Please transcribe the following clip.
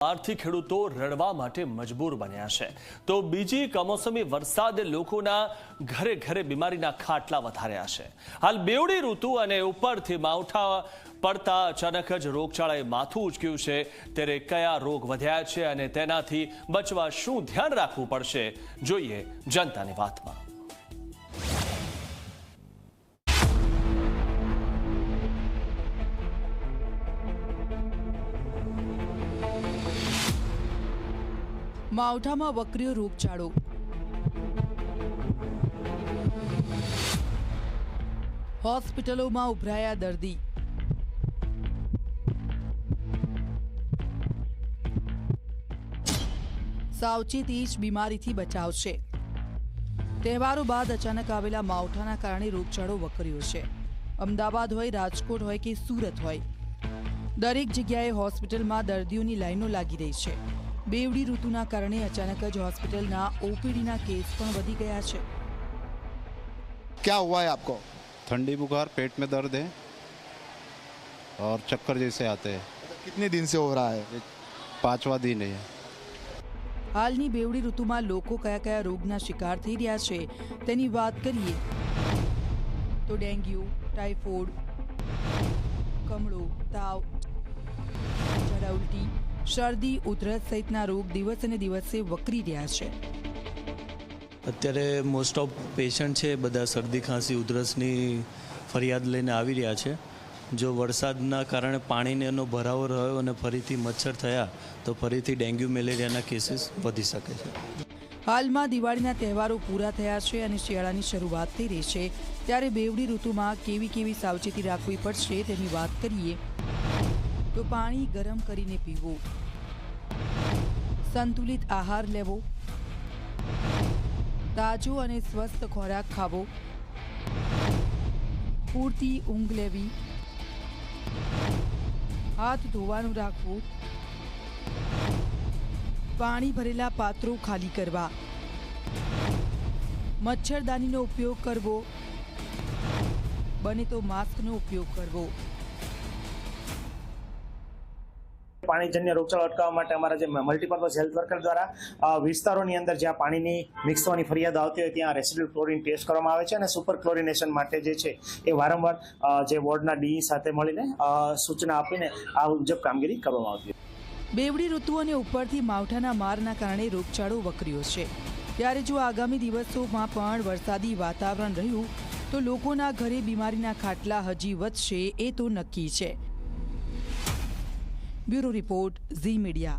આર્થિક ખેડૂતો રડવા માટે મજબૂર બન્યા છે તો બીજી કમોસમી વરસાદે લોકોના ઘરે ઘરે બીમારીના ખાટલા વધાર્યા છે। હાલ બેવડી ઋતુ અને ઉપરથી માવઠા પડતા અચાનક જ રોગચાળાએ માથું ઉચક્યું છે। ત્યારે કયા રોગ વધ્યા છે અને તેનાથી બચવા શું ધ્યાન રાખવું પડશે, જોઈએ જનતાની વાતમાં। માવઠામાં વકર્યો રોગચાળો। હોસ્પિટલોમાં ઉભરાયા દર્દી। સાવચેતી જ બીમારીથી બચાવશે। તહેવારો બાદ અચાનક આવેલા માવઠાના કારણે રોગચાળો વકર્યો છે। અમદાવાદ હોય, રાજકોટ હોય કે સુરત હોય, દરેક જગ્યાએ હોસ્પિટલમાં દર્દીઓની લાઈનો લાગી રહી છે। बेवड़ी ऋतुना कारणे अचानक ज हॉस्पिटलना ओपीडीना केस पण वधी गया है। क्या हुआ है आपको? ठंडी बुखार, पेट में दर्द है और चक्कर जैसे आते हैं। कितने दिन से हो रहा है? 5वां दिन है। हालनी बेवड़ी ऋतुमां लोको कया कया रोगना शिकार थई रह्या छे तेनी वात करीए तो डेंग्यू, टाइफोइड, कमळो, ताव, झड़ा उल्टी, शरदी, उधरस सहितना रोग दिवस ने दिवसे वकरी रह्या छे। અત્યારે મોસ્ટ ઓફ પેશન્ટ છે બધા શરદી ખાંસી ઉધરસની ફરિયાદ લઈને આવી રહ્યા છે। જો વરસાદના કારણે પાણીનો ભરાવો રહ્યો અને ફરીથી મચ્છર થયા તો ફરીથી ડેન્ગ્યુ મેલેરિયાના કેસીસ વધી શકે છે। હાલમાં દિવાળીના તહેવારો પૂરા થયા છે અને શિયાળાની શરૂઆત થઈ રહી છે, ત્યારે બેવડી ઋતુમાં કેવી સાવચેતી રાખવી પડશે તેની વાત કરીએ तो पानी गरम करीने पीवो, संतुलित आहार लेवो, ताजो अने स्वस्थ खोराक खावो, पूरती ऊंघ लेवी, हाथ धोवानुं राखवुं, पाणी भरेला पात्रो खाली करवा, मच्छरदानीनो उपयोग करवो, बने तो मास्कनो उपयोग करवो। પાણીજન્ય રોગચાળો અટકાવવા માટે અમારા જે મલ્ટીપર્પઝ હેલ્થ વર્કર દ્વારા વિસ્તારોની અંદર જ્યાં પાણીની મિક્સ થવાની ફરિયાદ આવતી હોય ત્યાં રેસિડ્યુઅલ ક્લોરીન ટેસ્ટ કરવામાં આવે છે અને સુપર ક્લોરિનેશન માટે જે છે એ વારંવાર જે વોર્ડના ડી સાથે મળીને સૂચના આપીને આ મુજબ કામગીરી કરવામાં આવતી હોય। બેવડી ઋતુ અને ઉપરથી માવઠાના મારના કારણે રોગચાળો વકર્યો છે, ત્યારે જો આગામી દિવસોમાં પણ વરસાદી વાતાવરણ રહ્યું તો લોકોના ઘરે બીમારીના ખાટલા હજી વધશે એ તો નક્કી છે। ब्यूरो रिपोर्ट, जी मीडिया।